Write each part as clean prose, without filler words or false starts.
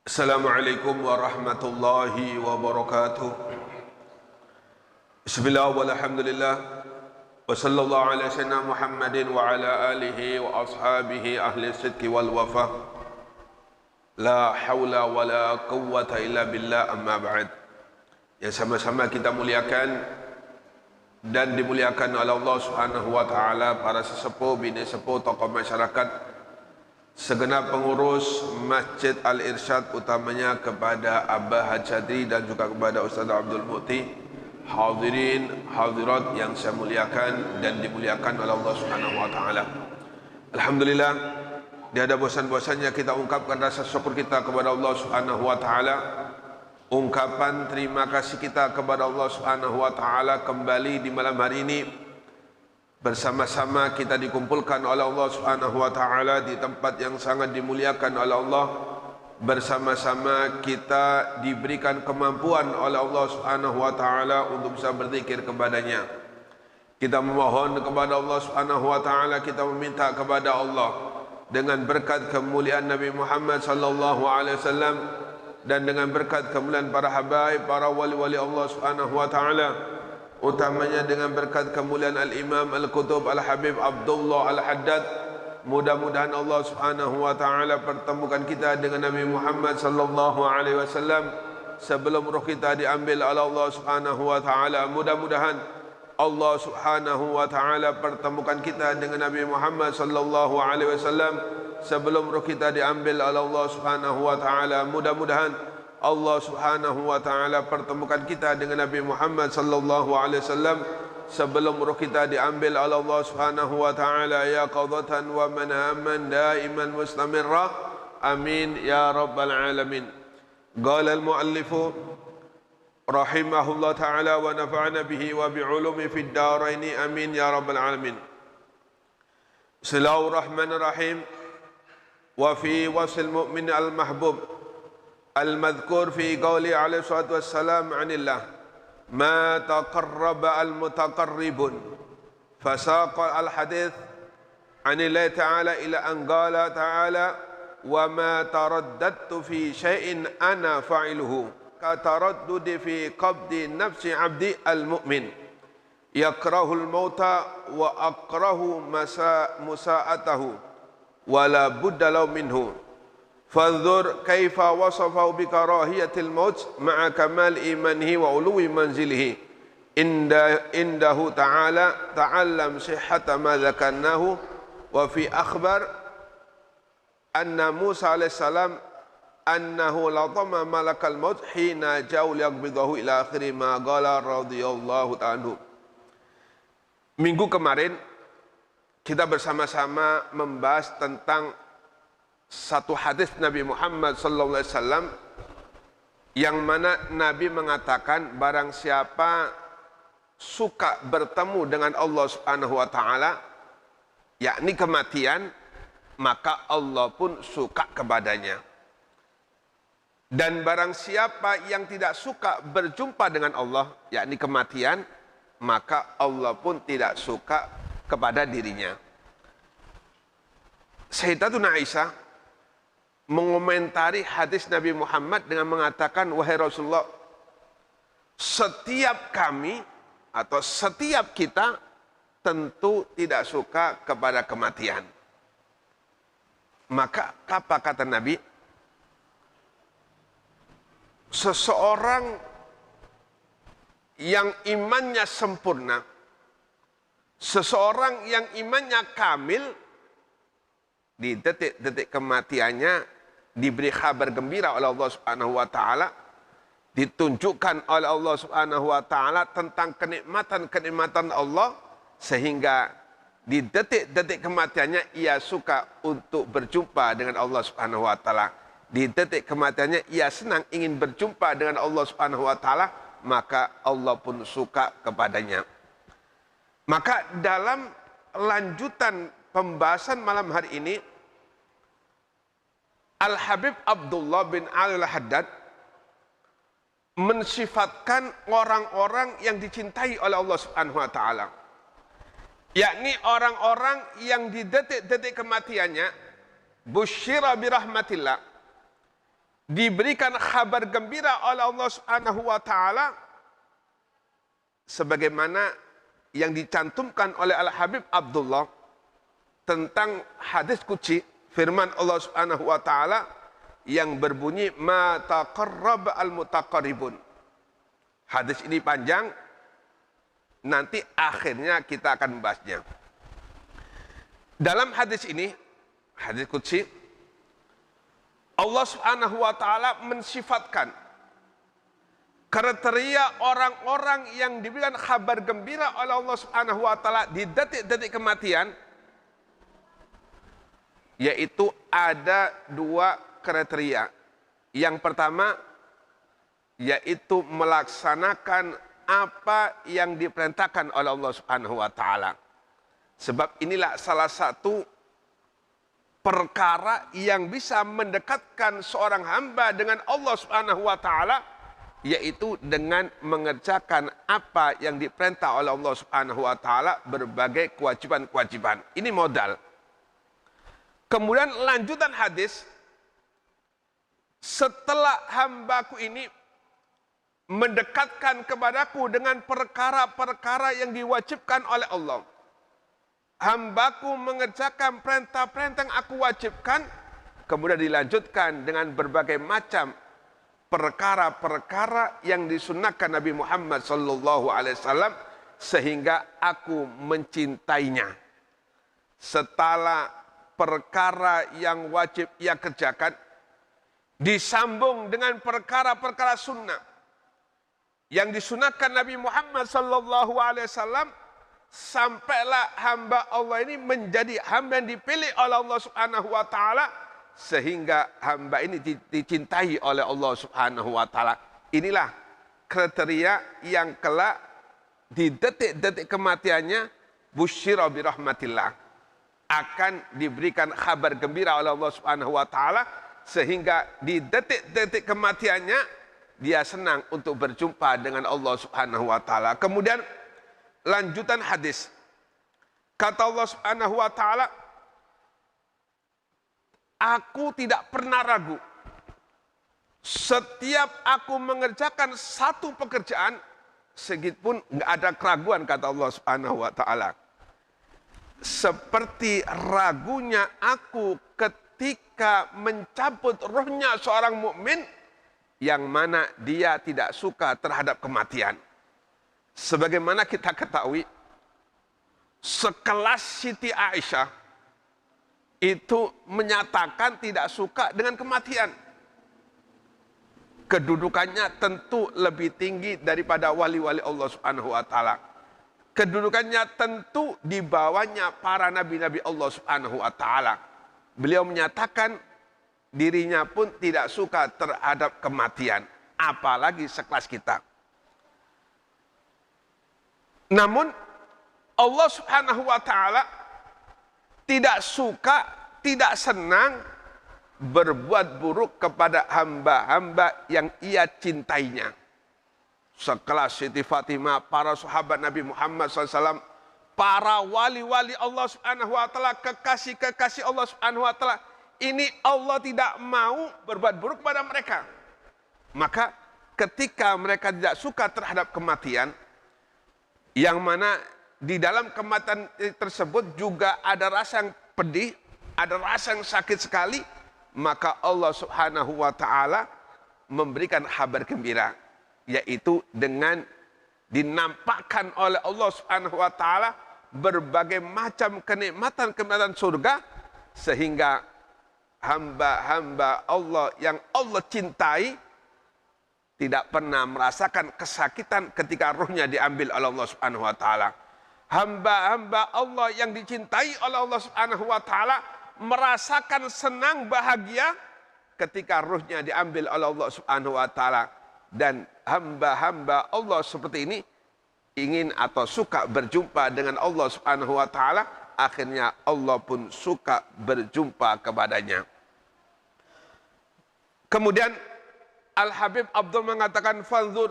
Assalamualaikum warahmatullahi wabarakatuh. Bismillah walhamdulillah wa sallallahu ala sayyidina Muhammadin wa ala alihi wa ashabihi ahli sidqi wal wafa. La hawla wa la quwwata illa billah, amma ba'd. Yang sama-sama kita muliakan dan dimuliakan oleh Allah Subhanahu wa taala, para sesepuh, bini sepuh, tokoh masyarakat, segenap pengurus Masjid Al-Irsyad, utamanya kepada Abah Hajadri dan juga kepada Ustaz Abdul Mu'ti, hadirin hadirat yang saya muliakan dan dimuliakan oleh Allah Subhanahu wa taala. Alhamdulillah, tiada bosan-bosannya kita ungkapkan rasa syukur kita kepada Allah Subhanahu wa taala. Ungkapan terima kasih kita kepada Allah Subhanahu wa taala kembali di malam hari ini bersama-sama kita dikumpulkan oleh Allah Subhanahu wa taala di tempat yang sangat dimuliakan oleh Allah. Bersama-sama kita diberikan kemampuan oleh Allah Subhanahu wa taala untuk bisa berzikir kepadanya. Kita memohon kepada Allah Subhanahu wa taala, kita meminta kepada Allah dengan berkat kemuliaan Nabi Muhammad sallallahu alaihi wasallam dan dengan berkat kemuliaan para habaib, para wali-wali Allah Subhanahu wa taala, utamanya dengan berkat kemuliaan Al-Imam Al-Qutub Al-Habib Abdullah Al-Haddad. Mudah-mudahan Allah Subhanahu wa taala pertemukan kita dengan Nabi Muhammad sallallahu alaihi wasallam sebelum roh kita diambil oleh Allah Subhanahu wa taala. Mudah-mudahan Allah Subhanahu wa taala pertemukan kita dengan Nabi Muhammad sallallahu alaihi wasallam sebelum roh kita diambil oleh Allah Subhanahu wa taala. Mudah-mudahan Allah Subhanahu wa taala pertemukan kita dengan Nabi Muhammad sallallahu alaihi wasallam sebelum ruh kita diambil oleh Allah Subhanahu wa taala, ya qadatan wa manaman daiman mustamirrah. Amin ya rabbal alamin. Qala al muallif rahimahullah taala wa nafa'ana bihi wa bi ulumi fid darain. Amin ya rabbal alamin. Bismillahirrahmanirrahim. Wa fi wasl mu'min al mahbub المذكور في قوله عليه الصلاة والسلام عن الله ما تقرب المتقرب، فساق الحديث عن الله تعالى إلى أن قال تعالى وما ترددت في شيء أنا فاعله كتردد في قبض نفس عبد المؤمن يكره الموت وأكره مساءته ولا بد له منه. فانظر كيف وصفه بكراهية الموت مع كمال إيمانه وعلو منزله عنده تعالى تعلم صحة ما ذكرناه. وفي أخبر أن موسى عليه السلام أنه لطم ملك الموت حين جاء ليقبضه إلى آخر ما قال رضي الله عنه. Minggu kemarin kita bersama-sama membahas tentang satu hadis Nabi Muhammad sallallahu alaihi wasallam yang mana Nabi mengatakan barang siapa suka bertemu dengan Allah Subhanahu wa taala, yakni kematian, maka Allah pun suka kepadanya. Dan barang siapa yang tidak suka berjumpa dengan Allah, yakni kematian, maka Allah pun tidak suka kepada dirinya. Sayyidatuna Aisyah mengomentari hadis Nabi Muhammad dengan mengatakan, wahai Rasulullah, setiap kami atau setiap kita tentu tidak suka kepada kematian. Maka apa kata Nabi? Seseorang yang imannya sempurna, seseorang yang imannya kamil, di detik-detik kematiannya diberi kabar gembira oleh Allah Subhanahu wa taala, ditunjukkan oleh Allah Subhanahu wa taala tentang kenikmatan-kenikmatan Allah, sehingga di detik-detik kematiannya ia suka untuk berjumpa dengan Allah Subhanahu wa taala. Di detik kematiannya ia senang ingin berjumpa dengan Allah Subhanahu wa taala, maka Allah pun suka kepadanya. Maka dalam lanjutan pembahasan malam hari ini, Al-Habib Abdullah bin Ali Al-Haddad mensifatkan orang-orang yang dicintai oleh Allah Subhanahu wa taala, yakni orang-orang yang di detik-detik kematiannya busyira birahmatillah, diberikan kabar gembira oleh Allah Subhanahu wa taala sebagaimana yang dicantumkan oleh Al-Habib Abdullah tentang hadis qudsi firman Allah Subhanahu wa taala yang berbunyi ma taqarraba al-mutaqarribun. Hadis ini panjang, nanti akhirnya kita akan membahasnya. Dalam hadis ini, hadis qudsi, Allah Subhanahu wa taala mensifatkan kriteria orang-orang yang diberikan kabar gembira oleh Allah Subhanahu wa taala di detik-detik kematian, yaitu ada dua kriteria. Yang pertama yaitu melaksanakan apa yang diperintahkan oleh Allah Subhanahu wa taala. Sebab inilah salah satu perkara yang bisa mendekatkan seorang hamba dengan Allah Subhanahu wa taala, yaitu dengan mengerjakan apa yang diperintah oleh Allah Subhanahu wa taala, berbagai kewajiban-kewajiban. Ini modal. Kemudian lanjutan hadis, setelah hambaku ini mendekatkan kepadaku dengan perkara-perkara yang diwajibkan oleh Allah, hambaku mengerjakan perintah-perintah yang aku wajibkan, kemudian dilanjutkan dengan berbagai macam perkara-perkara yang disunnahkan Nabi Muhammad SAW, sehingga aku mencintainya. Setelah perkara yang wajib ia kerjakan, disambung dengan perkara-perkara sunnah yang disunahkan Nabi Muhammad SAW, sampailah hamba Allah ini menjadi hamba yang dipilih oleh Allah Subhanahu wa taala, sehingga hamba ini dicintai oleh Allah Subhanahu wa taala. Inilah kriteria yang kelak di detik-detik kematiannya busyira bi rahmatillah, akan diberikan kabar gembira oleh Allah Subhanahu wa taala, sehingga di detik-detik kematiannya dia senang untuk berjumpa dengan Allah Subhanahu wa taala. Kemudian lanjutan hadis, kata Allah Subhanahu wa taala, aku tidak pernah ragu. Setiap aku mengerjakan satu pekerjaan, sedikit pun nggak ada keraguan, kata Allah Subhanahu wa taala. Seperti ragunya aku ketika mencabut rohnya seorang mukmin yang mana dia tidak suka terhadap kematian. Sebagaimana kita ketahui, sekelas Siti Aisyah itu menyatakan tidak suka dengan kematian. Kedudukannya tentu lebih tinggi daripada wali-wali Allah Subhanahu wa taala. Kedudukannya tentu di bawahnya para nabi-nabi Allah Subhanahu wa taala. Beliau menyatakan dirinya pun tidak suka terhadap kematian, apalagi sekelas kita. Namun Allah Subhanahu wa taala tidak suka, tidak senang berbuat buruk kepada hamba-hamba yang ia cintainya. Sekelas Siti Fatimah, para sahabat Nabi Muhammad SAW, para wali-wali Allah Subhanahu wa taala, kekasih-kekasih Allah Subhanahu wa taala, ini Allah tidak mau berbuat buruk pada mereka. Maka ketika mereka tidak suka terhadap kematian, yang mana di dalam kematian tersebut juga ada rasa yang pedih, ada rasa yang sakit sekali, maka Allah Subhanahu wa taala memberikan kabar gembira, yaitu dengan dinampakkan oleh Allah Subhanahu wa taala berbagai macam kenikmatan-kenikmatan surga, sehingga hamba-hamba Allah yang Allah cintai tidak pernah merasakan kesakitan ketika ruhnya diambil oleh Allah Subhanahu wa taala. Hamba-hamba Allah yang dicintai oleh Allah Subhanahu wa taala merasakan senang bahagia ketika ruhnya diambil oleh Allah Subhanahu wa taala. Dan hamba-hamba Allah seperti ini ingin atau suka berjumpa dengan Allah Subhanahu wa taala, akhirnya Allah pun suka berjumpa kepadanya. Kemudian Al-Habib Abdul mengatakan, fanzur,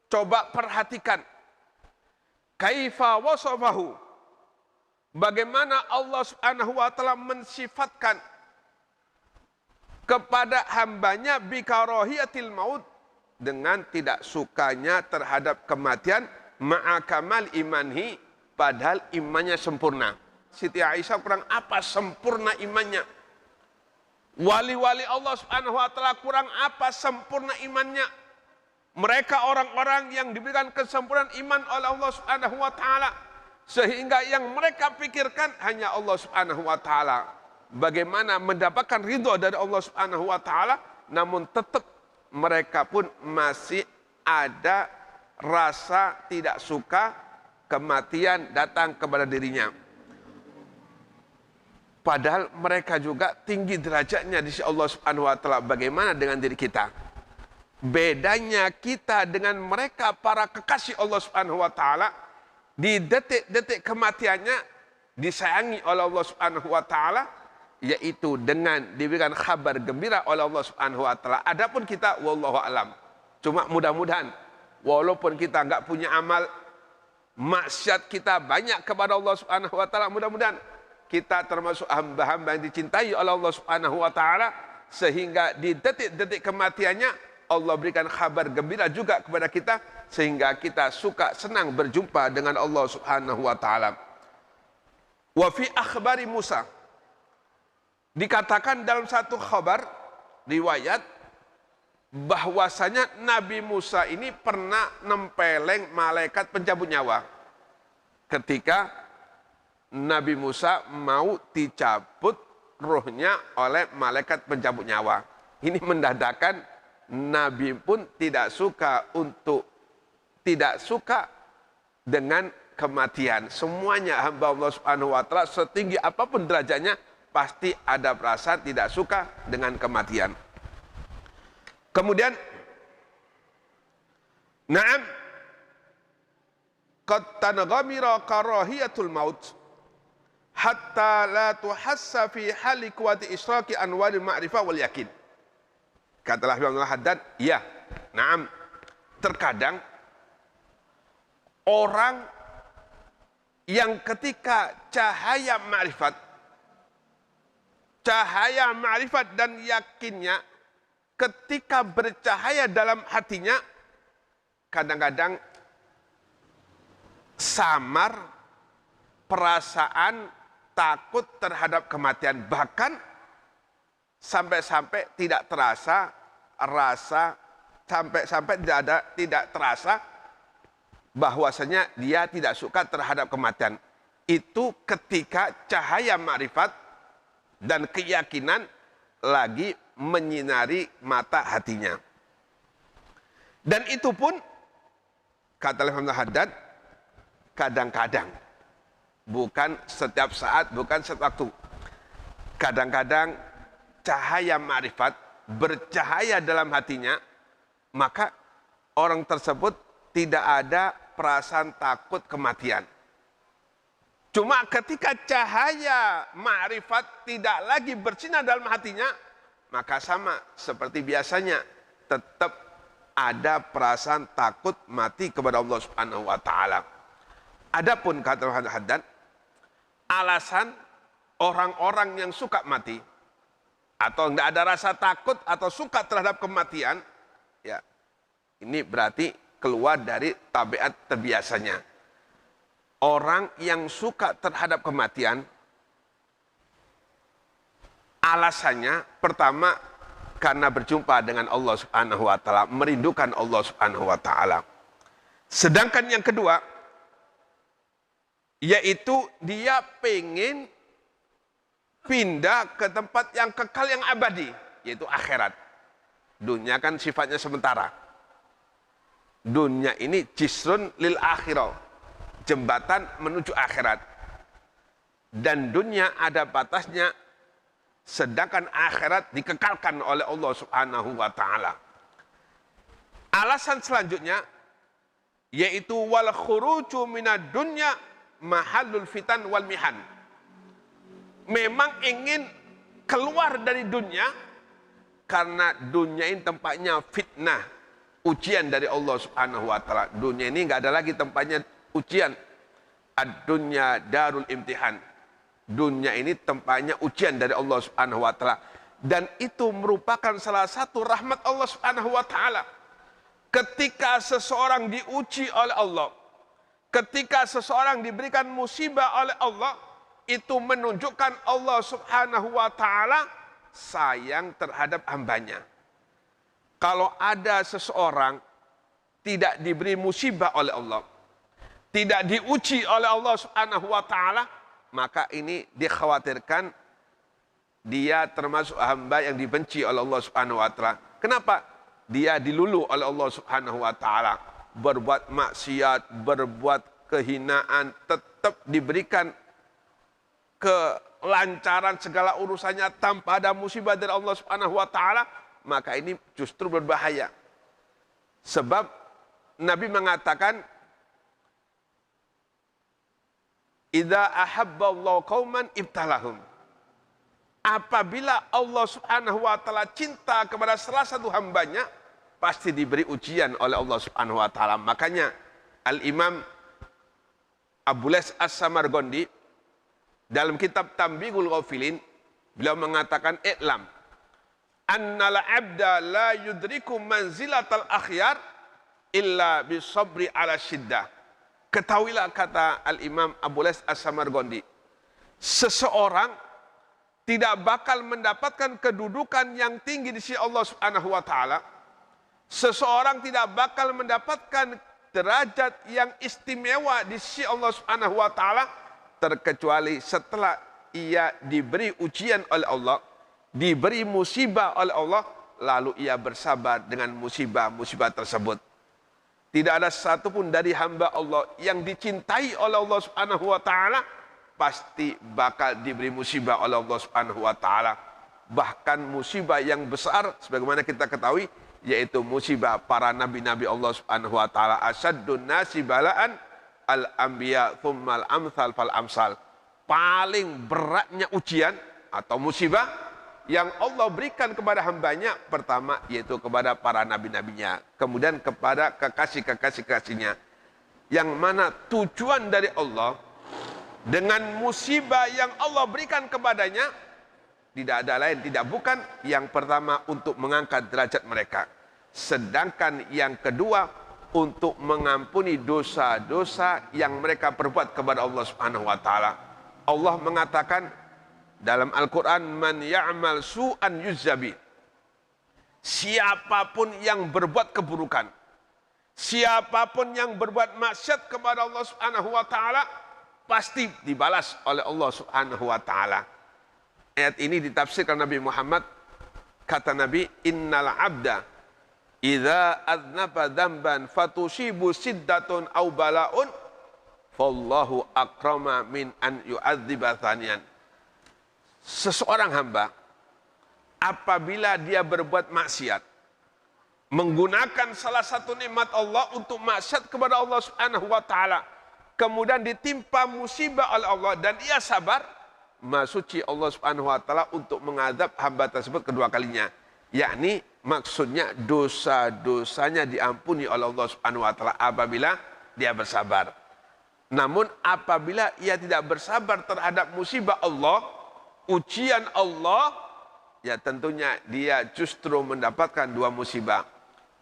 coba perhatikan, kaifa wasafahu, bagaimana Allah Subhanahu wa taala mensifatkan kepada hambanya bikarohiyatil maut, dengan tidak sukanya terhadap kematian, ma'akamal imanhi, padahal imannya sempurna. Siti Aisyah kurang apa sempurna imannya? Wali-wali Allah Subhanahu wa taala kurang apa sempurna imannya? Mereka orang-orang yang diberikan kesempurnaan iman oleh Allah Subhanahu wa taala, sehingga yang mereka pikirkan hanya Allah Subhanahu wa taala. Bagaimana mendapatkan ridho dari Allah Subhanahu wa taala, namun tetap mereka pun masih ada rasa tidak suka kematian datang kepada dirinya. Padahal mereka juga tinggi derajatnya di sisi Allah Subhanahu wa taala. Bagaimana dengan diri kita? Bedanya kita dengan mereka para kekasih Allah Subhanahu wa taala, di detik-detik kematiannya disayangi oleh Allah Subhanahu wa taala, yaitu dengan diberikan kabar gembira oleh Allah Subhanahu wa taala. Adapun kita wallahu alam, cuma mudah-mudahan walaupun kita enggak punya amal, maksiat kita banyak kepada Allah Subhanahu wa taala, mudah-mudahan kita termasuk hamba-hamba yang dicintai oleh Allah Subhanahu wa taala, sehingga di detik-detik kematiannya Allah berikan kabar gembira juga kepada kita, sehingga kita suka senang berjumpa dengan Allah Subhanahu wa taala. Wa fi akhbari Musa, dikatakan dalam satu khabar riwayat bahwasanya Nabi Musa ini pernah nempeleng malaikat pencabut nyawa. Ketika Nabi Musa mau dicabut ruhnya oleh malaikat pencabut nyawa. Ini mendadakan Nabi pun tidak suka dengan kematian. Semuanya hamba Allah Subhanahu wa taala, setinggi apapun derajatnya, pasti ada perasaan tidak suka dengan kematian. Kemudian, na'am, qad tanaghamira karahiyatul maut hatta la tuhassa fi hali quwwati israki anwaril ma'rifah wal yakin. Katalah Imam Al-Haddad, ya, na'am, terkadang orang yang ketika cahaya ma'rifat dan yakinnya ketika bercahaya dalam hatinya, kadang-kadang samar perasaan takut terhadap kematian, bahkan sampai-sampai tidak terasa rasa, sampai-sampai tidak terasa bahwasanya dia tidak suka terhadap kematian. Itu ketika cahaya makrifat dan keyakinan lagi menyinari mata hatinya. Dan itu pun kata Imam Al-Haddad, kadang-kadang, bukan setiap saat, bukan setiap waktu. Kadang-kadang cahaya makrifat bercahaya dalam hatinya, maka orang tersebut tidak ada perasaan takut kematian. Cuma ketika cahaya makrifat tidak lagi bersinar dalam hatinya, maka sama seperti biasanya, tetap ada perasaan takut mati kepada Allah Subhanahu wa taala. Adapun kata Al-Haddad, alasan orang-orang yang suka mati atau tidak ada rasa takut atau suka terhadap kematian, ya, ini berarti keluar dari tabiat terbiasanya. Orang yang suka terhadap kematian, alasannya pertama karena berjumpa dengan Allah Subhanahu wa taala, merindukan Allah Subhanahu wa taala. Sedangkan yang kedua, yaitu dia pengen pindah ke tempat yang kekal, yang abadi, yaitu akhirat. Dunia kan sifatnya sementara. Dunia ini jisrun lil akhirah, jembatan menuju akhirat. Dan dunia ada batasnya, sedangkan akhirat dikekalkan oleh Allah Subhanahu wa taala. Alasan selanjutnya yaitu wal khuruju minad dunya mahallul fitan wal mihan. Memang ingin keluar dari dunia karena dunia ini tempatnya fitnah, ujian dari Allah Subhanahu wa taala. Dunia ini enggak ada lagi tempatnya ujian. Ad-dunya darul imtihan. Dunia ini tempatnya ujian dari Allah Subhanahu wa taala. Dan itu merupakan salah satu rahmat Allah Subhanahu wa taala. Ketika seseorang diuji oleh Allah, ketika seseorang diberikan musibah oleh Allah, itu menunjukkan Allah Subhanahu wa taala sayang terhadap hambanya. Kalau ada seseorang tidak diberi musibah oleh Allah, tidak diuji oleh Allah Subhanahu wa taala, maka ini dikhawatirkan dia termasuk hamba yang dibenci oleh Allah Subhanahu wa taala. Kenapa? Dia dilulu oleh Allah Subhanahu wa taala, berbuat maksiat, berbuat kehinaan, tetap diberikan kelancaran segala urusannya tanpa ada musibah dari Allah Subhanahu wa taala, maka ini justru berbahaya. Sebab Nabi mengatakan, "Idza ahabballahu qauman ibtalahum." Apabila Allah Subhanahu wa taala cinta kepada salah satu hambanya, pasti diberi ujian oleh Allah Subhanahu wa taala. Makanya Al-Imam Abu Les As-Samargondi dalam kitab Tambihul Ghafilin, beliau mengatakan, "I'lam annal 'abda la yudriku manzilatal akhyar illa bisabri ala syiddah." Ketahuilah, kata Al-Imam Abu Les As-Samargondi, seseorang tidak bakal mendapatkan kedudukan yang tinggi di sisi Allah Subhanahu wa taala. Seseorang tidak bakal mendapatkan derajat yang istimewa di sisi Allah Subhanahu wa taala terkecuali setelah ia diberi ujian oleh Allah, diberi musibah oleh Allah, lalu ia bersabar dengan musibah-musibah tersebut. Tidak ada satupun dari hamba Allah yang dicintai oleh Allah Subhanahu wa taala pasti bakal diberi musibah oleh Allah Subhanahu wa taala. Bahkan musibah yang besar sebagaimana kita ketahui, yaitu musibah para nabi-nabi Allah Subhanahu wa taala. Asyaddun nasi bala'an al-anbiya tsummal amsal fal amsal. Paling beratnya ujian atau musibah yang Allah berikan kepada hambanya, pertama yaitu kepada para nabi-nabinya, kemudian kepada kekasih-kekasihnya, yang mana tujuan dari Allah dengan musibah yang Allah berikan kepadanya tidak ada lain, tidak bukan yang pertama untuk mengangkat derajat mereka, sedangkan yang kedua untuk mengampuni dosa-dosa yang mereka perbuat kepada Allah Subhanahu wa taala. Allah mengatakan dalam Al-Qur'an, "Man ya'mal su'an yuzzabi." Siapapun yang berbuat keburukan, siapapun yang berbuat maksiat kepada Allah Subhanahu wa taala, pasti dibalas oleh Allah Subhanahu wa taala. Ayat ini ditafsirkan Nabi Muhammad, kata Nabi, "Innal 'abda idza aznaba dzamban fatusibu siddatun aw bala'un fallahu akrama min an yu'adziba tsaniyan." Seseorang hamba apabila dia berbuat maksiat, menggunakan salah satu nikmat Allah untuk maksiat kepada Allah Subhanahu wa taala, kemudian ditimpa musibah oleh Allah dan ia sabar, masuci Allah Subhanahu wa taala untuk mengadab hamba tersebut kedua kalinya. Yakni maksudnya dosa-dosanya diampuni oleh Allah Subhanahu wa taala apabila dia bersabar. Namun apabila ia tidak bersabar terhadap musibah Allah, ujian Allah, ya tentunya dia justru mendapatkan dua musibah.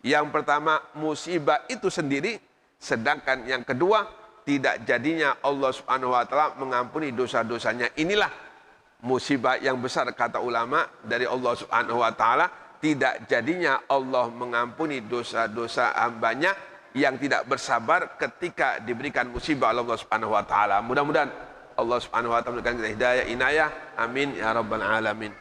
Yang pertama musibah itu sendiri, sedangkan yang kedua tidak jadinya Allah Subhanahu wa taala mengampuni dosa-dosanya. Inilah musibah yang besar, kata ulama, dari Allah Subhanahu wa taala, tidak jadinya Allah mengampuni dosa-dosa hambanya yang tidak bersabar ketika diberikan musibah oleh Allah Subhanahu wa taala. Mudah-mudahan Allah Subhanahu wa taala memberikan kita hidayah, inayah. Amin ya rabbal alamin.